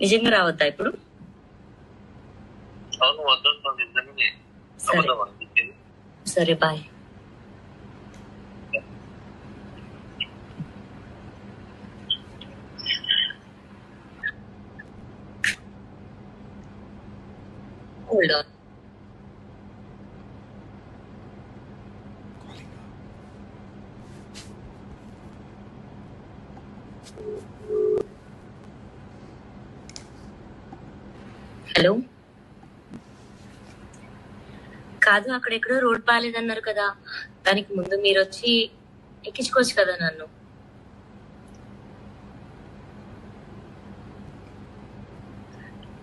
నిజంగా రావద్దా ఇప్పుడు? అవును, వద్దు నిజంగానే. సరే అబద్ధం అనిపించింది. సరే బాయ్. Hold on. హలో, కాదు అక్కడ ఎక్కడో రోడ్ బాగాలేదన్నారు కదా, దానికి ముందు మీరు వచ్చి ఎక్కించుకోవచ్చు కదా నన్ను.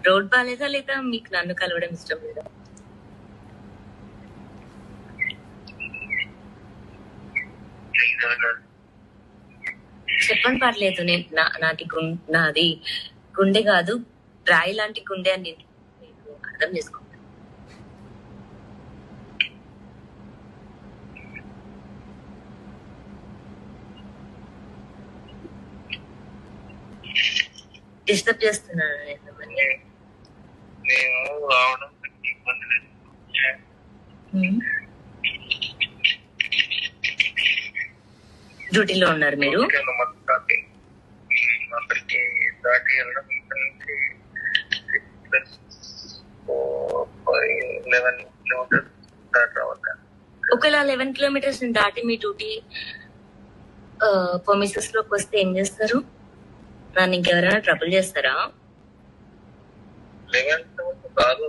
రోడ్ బాగాలేదా లేదా మీకు నన్ను కలవడం ఇష్టం లేదా? చెప్పండి, పర్లేదు. నేను నాది గుండె కాదు, రాయి లాంటి గుండె అని మీరు అర్థం చేసుకోండి. డిస్టర్బ్ చేస్తున్నాను నేను. నేను రావడం ఇబ్బంది లేదు. డ్యూటీలో ఉన్నారు మీరు? అక్కడికి దాటి వెళ్ళడం ఇక్కడ నుంచి 11 కిలోమీటర్స్ దాటి రావాలి. ఒకవేళ 11 కిలోమీటర్స్ దాటి మీ డ్యూటీ పర్మిషన్స్ లోకి వస్తే ఏం చేస్తారు? నన్ను ఇంకెవరైనా ట్రబుల్ చేస్తారా? 11 కాదు,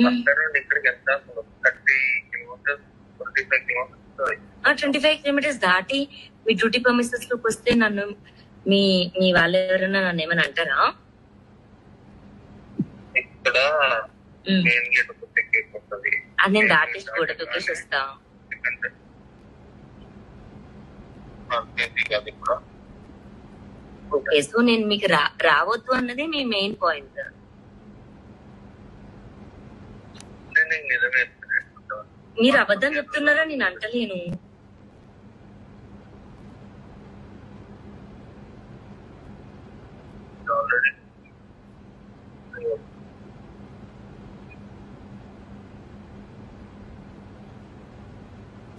అక్కడ నుండి ఇక్కడికి ఎంత 30 కిలోమీటర్స్, 25 కిలోమీటర్స్. 25 కిలోమీటర్స్ దాటి మీ డ్యూటీ పర్మిషన్స్ లోకి వస్తే నన్ను మీ మీ వాళ్ళు ఎవరైనా నన్ను ఏమైనా అంటారా? ఇక్కడ మెయిన్ గేట్ ఉంటుంది, అది నేను దాటేసి గోడ దూకేసి వస్తా. ఓకే, సో నేను మీకు రావద్దు అన్నది మీ మెయిన్ పాయింట్. మీరు అబద్ధం చెప్తున్నారా? నేను అంటలేను.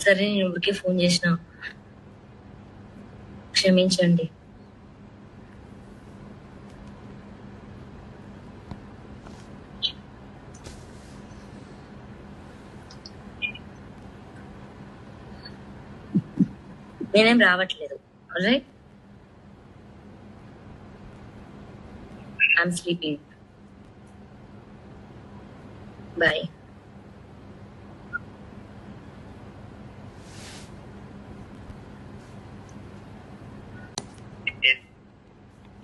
సరే, నేను ఊరికే ఫోన్ చేసిన, క్షమించండి. నేనేం రావట్లేదు. Alright, I'm sleeping. బాయ్.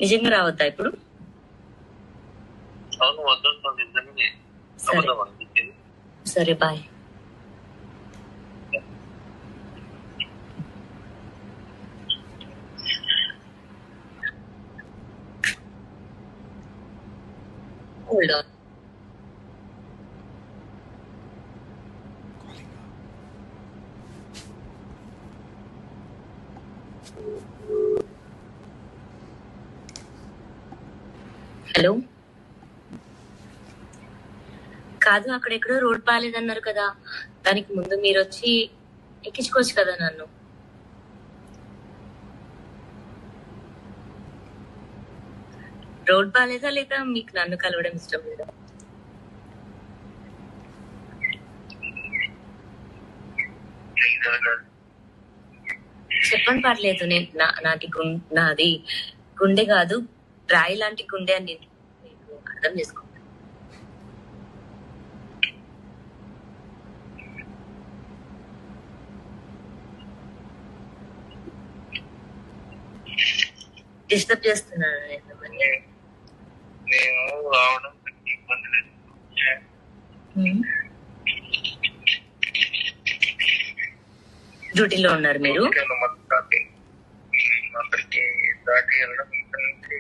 నిజంగా రావద్దా ఇప్పుడు? అవును, వద్దు నిజంగానే. అబద్ధం అనిపించింది. సరే బాయ్. Hold on. హలో, కాదు అక్కడ ఎక్కడో రోడ్ బాగాలేదన్నారు కదా, దానికి ముందు మీరు వచ్చి ఎక్కించుకోవచ్చు కదా నన్ను. రోడ్ బాగాలేదా లేదా మీకు నన్ను కలవడం ఇష్టం లేదా? చెప్పండి, పర్లేదు. నేను నాది గుండె కాదు, రాయి లాంటి గుండె అని మీరు అర్థం చేసుకోండి. డిస్టర్బ్ చేస్తున్నాను నేను. నేను రావడం ఇబ్బంది లేదు. డ్యూటీలో ఉన్నారు మీరు? అక్కడికి దాటి వెళ్ళడం ఇక్కడ నుంచి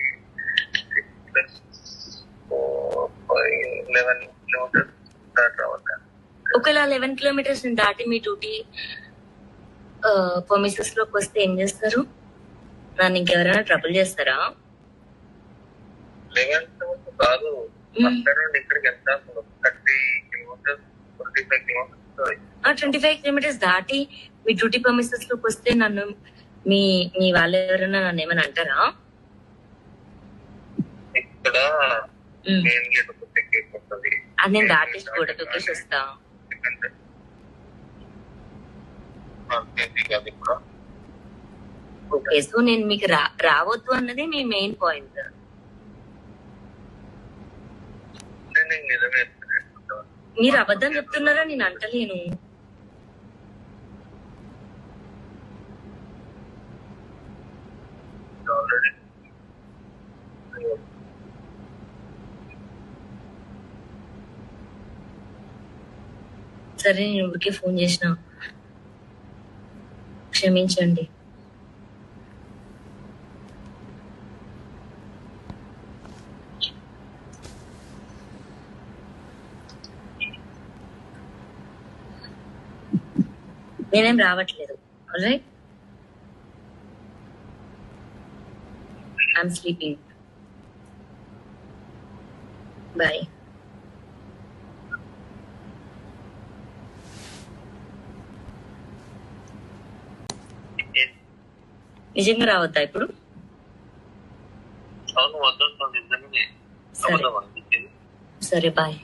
11 కిలోమీటర్స్ దాటి రావాలి. ఒకవేళ 11 కిలోమీటర్స్ దాటి మీ డ్యూటీ పర్మిషన్స్ లోకి వస్తే ఏం చేస్తారు? నన్ను ఇంకెవరైనా ట్రబుల్ చేస్తారా? 11 కాదు అక్కడ నుండి ఇక్కడికి ఎంత 30 కిలోమీటర్స్ 25 కిలోమీటర్స్ 25 కిలోమీటర్స్ దాటి మీ డ్యూటీ పర్మిషన్స్ లోకి వస్తే నన్ను మీ మీ వాళ్ళు ఎవరైనా నన్ను ఏమైనా అంటారా? ఇక్కడ మెయిన్ గేట్ ఉంటుంది. అది నేను దాటేసి గోడ తొక్కేసి వస్తా. ఓకే, సో నేను మీకు రావద్దు అన్నది మీ మెయిన్ పాయింట్. మీరు అబద్ధం చెప్తున్నారా? నేను అంటలేను. సరే, నేను ఊరికే ఫోన్ చేసిన, క్షమించండి. నేనేం రావట్లేదు. Alright, I'm sleeping. బాయ్. నిజంగా రావద్దా ఇప్పుడు? సరే, బాయ్.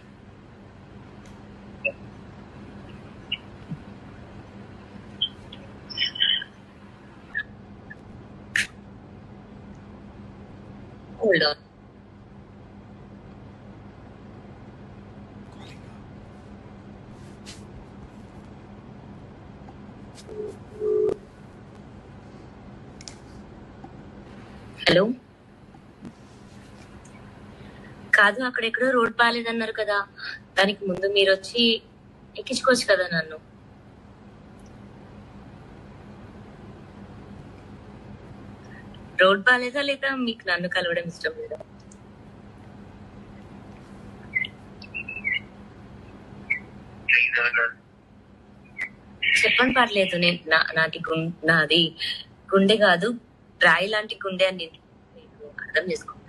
Hold on. హలో, కాదు, అక్కడెక్కడో రోడ్ బాగాలేదన్నారు కదా, దానికి ముందు మీరు వచ్చి ఎక్కించుకోవచ్చు కదా నన్ను. రోడ్ బాగాలేదా లేదా మీకు నన్ను కలవడం ఇష్టం లేదా? చెప్పండి, పర్లేదు. నేను నాది గుండె కాదు, రాయి లాంటి గుండె అని నేను మీకు అర్థం చేసుకుంటాను.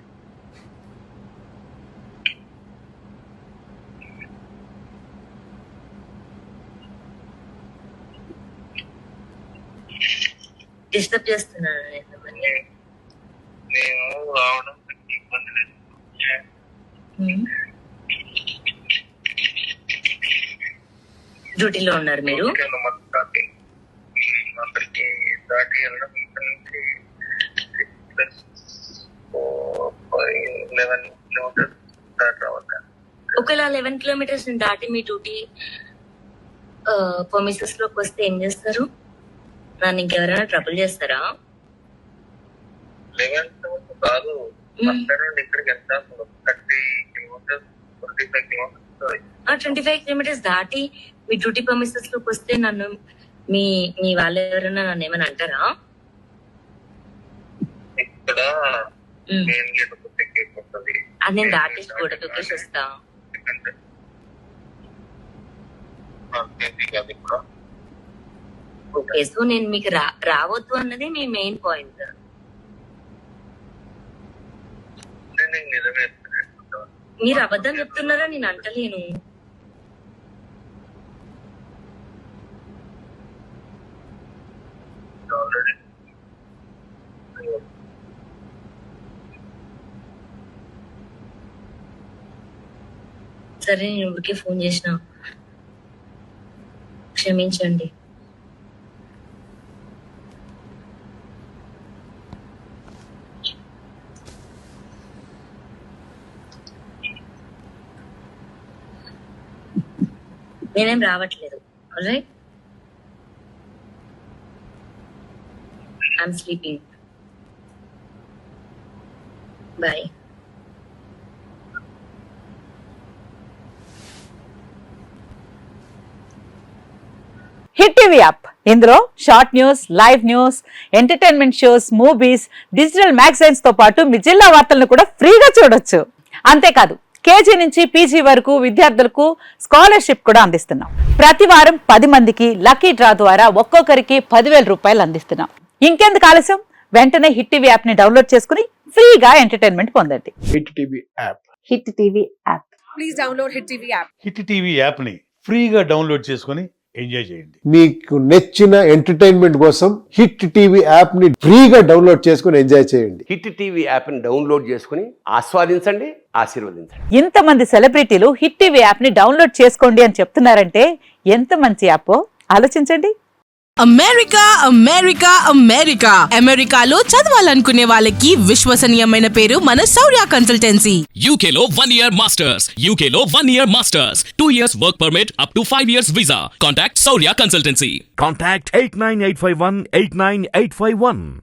డిస్టర్బ్ చేస్తున్నాను నేను. డ్యూటీలో ఉన్నారు మీరు? ఒకవేళ 11 కిలోమీటర్స్ దాటి మీ డ్యూటీ పర్మిషన్స్ లోకి వస్తే ఏం చేస్తారు? నన్ను ఇంకెవరైనా ట్రబుల్ చేస్తారా? 25 కిలోమీటర్స్ దాటి మీ డ్యూటీ పర్మిషన్స్ లోకి వస్తే నన్ను మీ మీ వాళ్ళు ఎవరైనా నన్ను ఏమైనా అంటారా? అది నేను దాటేసి గోడ తొక్కేసి వస్తా. ఓకే, సో నేను మీకు రావద్దు అన్నది మీ మెయిన్ పాయింట్. మీరు అబద్ధం చెప్తున్నారా? నేను అంటలేను. సరే, నేను ఊరికే ఫోన్ చేసిన, క్షమించండి. నేనేం రావట్లేదు. Alright, I'm sleeping. Bye. Hit TV app, ఇందులో short news, live news, entertainment shows, movies, digital magazines తో పాటు మీ జిల్లా వార్తలను కూడా ఫ్రీగా చూడొచ్చు. అంతేకాదు, కేజీ నుంచి పీజీ వరకు విద్యార్థులకు స్కాలర్షిప్ కూడా అందిస్తున్నాం. ప్రతి వారం 10 మందికి లక్కీ డ్రా ద్వారా ఒక్కొక్కరికి 10,000 రూపాయలు అందిస్తున్నాం. ఇంకెందుకు ఆలస్యం, వెంటనే హిట్ టీవీ యాప్ ని డౌన్లోడ్ చేసుకుని ఫ్రీగా ఎంటర్టైన్మెంట్ పొందండి. Hit TV app hit TV app. Please download Hit TV app. Hit TV యాప్ని ఫ్రీగా డౌన్లోడ్ చేసుకొని ఎంజాయ్ చేయండి. మీకు నచ్చిన ఎంటర్టైన్మెంట్ కోసం హిట్ టీవీ యాప్ ని ఫ్రీగా డౌన్లోడ్ చేసుకుని ఎంజాయ్ చేయండి. హిట్ టీవీ యాప్ని డౌన్లోడ్ చేసుకుని ఆస్వాదించండి, ఆశీర్వదించండి. ఇంతమంది సెలబ్రిటీలు హిట్ టీవీ యాప్ ని డౌన్లోడ్ చేసుకోండి అని చెప్తున్నారంటే ఎంత మంచి యాప్ ఆలోచించండి. అమెరికా అమెరికా అమెరికా అమెరికాలో చదవాలనుకునే వాళ్ళకి విశ్వసనీయమైన పేరు మన శౌర్య కన్సల్టెన్సీ. UK లో 1 year masters, UK లో 1 year masters, 2 years work permit up to 5 years visa. Contact Saurya Consultancy. Contact 89851 89851.